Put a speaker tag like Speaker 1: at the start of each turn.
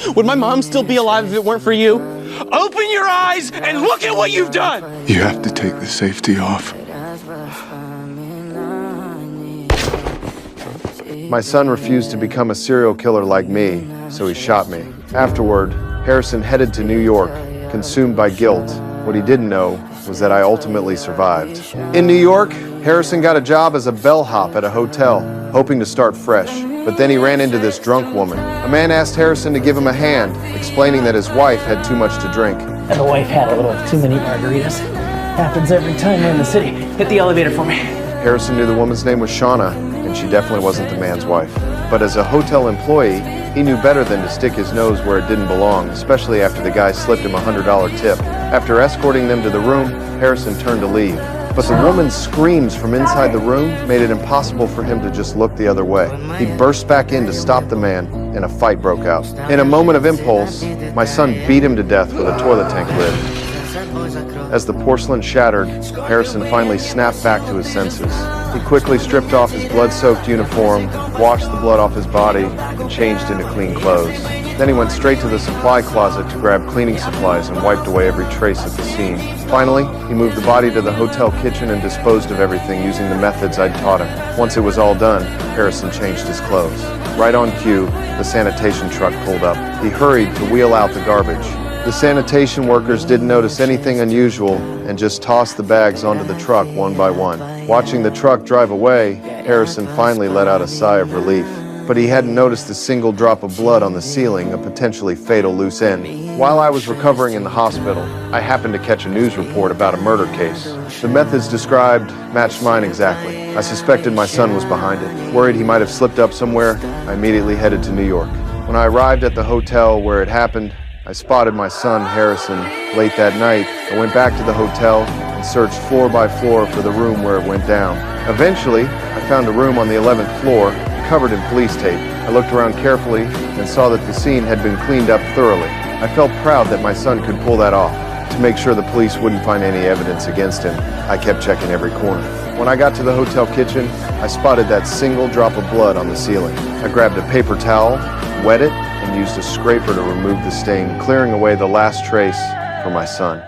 Speaker 1: Would my mom still be alive if it weren't for you? Open your eyes and look at what you've done!
Speaker 2: You have to take the safety off.
Speaker 3: My son refused to become a serial killer like me, so he shot me. Afterward, Harrison headed to New York, consumed by guilt. What he didn't know was that I ultimately survived. In New York, Harrison got a job as a bellhop at a hotel, hoping to start fresh. But then he ran into this drunk woman. A man asked Harrison to give him a hand, explaining that his wife had too much to drink.
Speaker 4: And the wife had a little too many margaritas. Happens every time we're in the city. Hit the elevator for me.
Speaker 3: Harrison knew the woman's name was Shauna, and she definitely wasn't the man's wife. But as a hotel employee, he knew better than to stick his nose where it didn't belong, especially after the guy slipped him a $100 tip. After escorting them to the room, Harrison turned to leave. But the woman's screams from inside the room made it impossible for him to just look the other way. He burst back in to stop the man, and a fight broke out. In a moment of impulse, my son beat him to death with a toilet tank lid. As the porcelain shattered, Harrison finally snapped back to his senses. He quickly stripped off his blood-soaked uniform, washed the blood off his body, and changed into clean clothes. Then he went straight to the supply closet to grab cleaning supplies and wiped away every trace of the scene. Finally, he moved the body to the hotel kitchen and disposed of everything using the methods I'd taught him. Once it was all done, Harrison changed his clothes. Right on cue, the sanitation truck pulled up. He hurried to wheel out the garbage. The sanitation workers didn't notice anything unusual and just tossed the bags onto the truck one by one. Watching the truck drive away, Harrison finally let out a sigh of relief. But he hadn't noticed a single drop of blood on the ceiling, a potentially fatal loose end. While I was recovering in the hospital, I happened to catch a news report about a murder case. The methods described matched mine exactly. I suspected my son was behind it. Worried he might have slipped up somewhere, I immediately headed to New York. When I arrived at the hotel where it happened, I spotted my son, Harrison. Late that night, I went back to the hotel and searched floor by floor for the room where it went down. Eventually, I found a room on the 11th floor, covered in police tape. I looked around carefully and saw that the scene had been cleaned up thoroughly. I felt proud that my son could pull that off. To make sure the police wouldn't find any evidence against him, I kept checking every corner. When I got to the hotel kitchen, I spotted that single drop of blood on the ceiling. I grabbed a paper towel, wet it, and used a scraper to remove the stain, clearing away the last trace for my son.